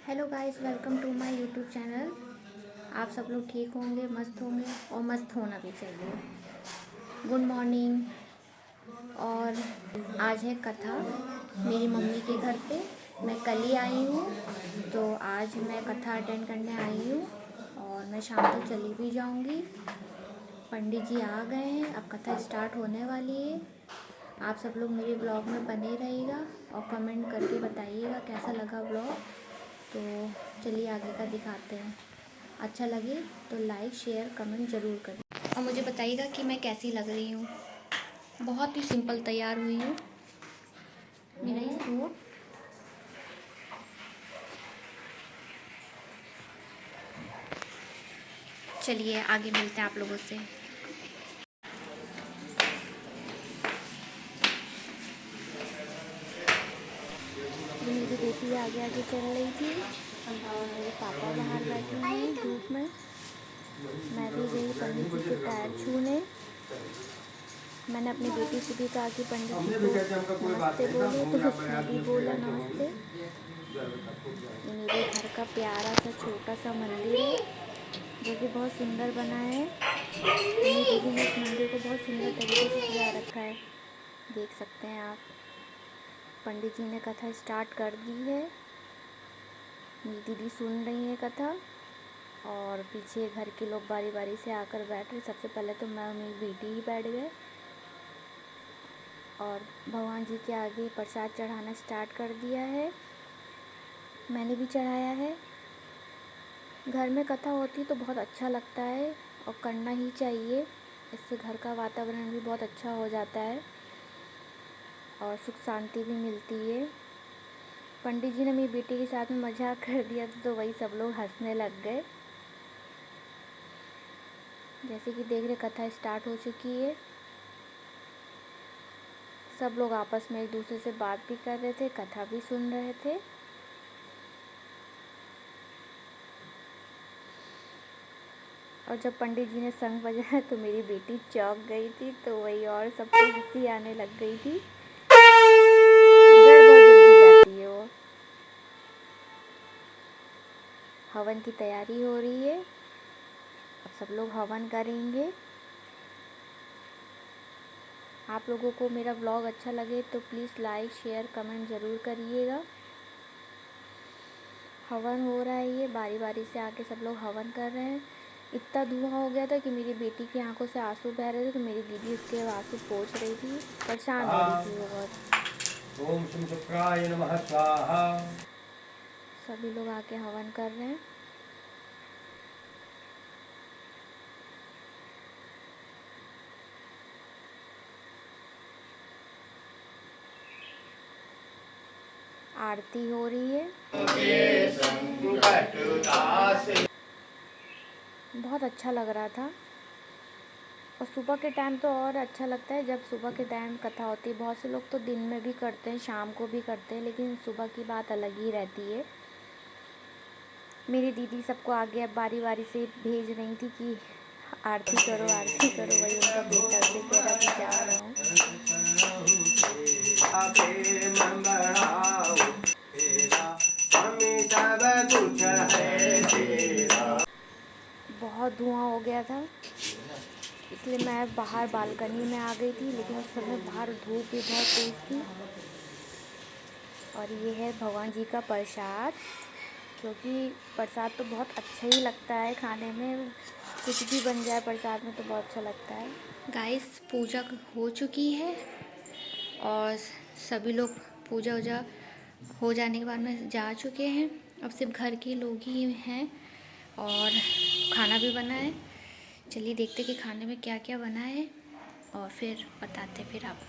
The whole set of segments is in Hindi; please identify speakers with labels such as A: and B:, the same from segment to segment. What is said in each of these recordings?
A: Hello guys, welcome to my YouTube channel. आप सब लोग ठीक होंगे, मस्त होंगे और मस्त होना भी चाहिए। Good morning. और आज है कथा मेरी मम्मी के घर पे। मैं कल ही आई हूँ, तो आज मैं कथा अटेंड करने आई हूँ और मैं शाम तक चली भी जाऊँगी। पंडित जी आ गए हैं, अब कथा स्टार्ट होने वाली है। आप सब लोग मेरे ब्लॉग में बने रहिएगा और कमेंट करके बताइएगा कैसा लगा ब्लॉग। तो चलिए आगे का दिखाते हैं। अच्छा लगे तो लाइक शेयर कमेंट ज़रूर करें और मुझे बताइएगा कि मैं कैसी लग रही हूँ। बहुत ही सिंपल तैयार हुई हूँ। मेरा ये सूट, चलिए आगे मिलते हैं आप लोगों से। ये मेरी बेटी आगे आगे चल रही थी और मेरे पापा बाहर बैठे हैं धूप में। मैं भी गई पंडित जी के पैर छूने। मैंने अपनी बेटी से भी कहा कि पंडित जी को नमस्ते बोलो, तो उसने भी बोला नमस्ते। ये मेरे घर का प्यारा सा छोटा सा मंदिर है जो कि बहुत सुंदर बना है। मेरी दीदी ने इस मंदिर को बहुत सुंदर तरीके से सजा रखा है, देख सकते हैं आप। पंडित जी ने कथा स्टार्ट कर दी है। मेरी दीदी सुन रही है कथा और पीछे घर के लोग बारी बारी से आकर बैठ रहे। सबसे पहले तो मैं और मेरी बेटी ही बैठ गए और भगवान जी के आगे प्रसाद चढ़ाना स्टार्ट कर दिया है। मैंने भी चढ़ाया है। घर में कथा होती तो बहुत अच्छा लगता है और करना ही चाहिए। इससे घर का वातावरण भी बहुत अच्छा हो जाता है और सुख शांति भी मिलती है। पंडित जी ने मेरी बेटी के साथ में मजाक कर दिया तो वही सब लोग हंसने लग गए। जैसे कि देख रहे, कथा स्टार्ट हो चुकी है। सब लोग आपस में एक दूसरे से बात भी कर रहे थे, कथा भी सुन रहे थे। और जब पंडित जी ने शंख बजाया तो मेरी बेटी चौंक गई थी, तो वही और सबको हंसी आने लग गई थी। इधर बहुत जल्दी जाती है वो। हवन की तैयारी हो रही है, अब सब लोग हवन करेंगे। आप लोगों को मेरा ब्लॉग अच्छा लगे तो प्लीज़ लाइक शेयर कमेंट ज़रूर करिएगा। हवन हो रहा है, ये बारी बारी से आके सब लोग हवन कर रहे हैं। इतना धुआं हो गया था कि मेरी बेटी की आंखों से आंसू बह रहे थे, तो मेरी दीदी उसके आंसू पोंछ रही थी, परेशान हो रही थी वो बहुत।
B: ओम शं शुक्राय नमः स्वाहा।
A: सभी लोग आके हवन कर रहे हैं। आरती हो रही है। बहुत अच्छा लग रहा था। और सुबह के टाइम तो और अच्छा लगता है, जब सुबह के टाइम कथा होती है। बहुत से लोग तो दिन में भी करते हैं, शाम को भी करते हैं, लेकिन सुबह की बात अलग ही रहती है। मेरी दीदी सबको आगे अब बारी बारी से भेज रही थी कि आरती करो आरती करो। वही उनका बेटा से कह रहा कि जा रहा हूँ। बहुत धुआं हो गया था, इसलिए मैं बाहर बालकनी में आ गई थी, लेकिन उस समय बाहर धूप भी बहुत तेज़ थी। और ये है भगवान जी का प्रसाद, क्योंकि प्रसाद तो बहुत अच्छा ही लगता है खाने में। कुछ भी बन जाए प्रसाद में तो बहुत अच्छा लगता है। गाइस, पूजा हो चुकी है और सभी लोग पूजा वूजा हो जाने के बाद में जा चुके हैं। अब सिर्फ घर के लोग ही हैं और खाना भी बना है। चलिए देखते कि खाने में क्या क्या बना है और फिर बताते फिर आप।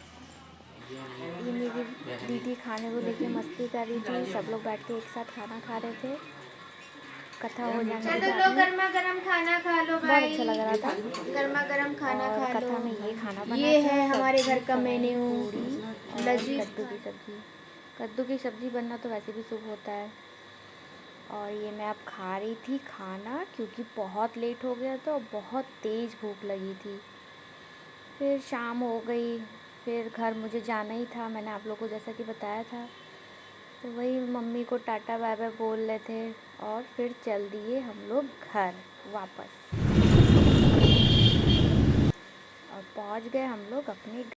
A: ये मेरी दीदी खाने को लेके मस्ती कर रही थी। सब लोग बैठ के एक साथ खाना खा रहे थे। कथा हो जाने के बाद में
C: गर्मा गर्म खाना खा लो
A: बहुत
C: भाई।
A: अच्छा लग रहा था।
C: गर्मा गर्म खाना
A: और
C: खा लो।
A: कथा में ये खाना बना
C: ये
A: था,
C: है हमारे घर का
A: सब्जी,
C: मेन्यू,
A: पूड़ी और
C: लजीज।
A: कद्दू की सब्ज़ी। कद्दू की सब्ज़ी बनना तो वैसे भी शुभ होता है। और ये मैं अब खा रही थी खाना, क्योंकि बहुत लेट हो गया था और बहुत तेज़ भूख लगी थी। फिर शाम हो गई, फिर घर मुझे जाना ही था। मैंने आप लोगों को जैसा कि बताया था। तो वही मम्मी को टाटा बाय बाय बोल रहे थे और फिर चल दिए हम लोग घर वापस और पहुंच गए हम लोग अपने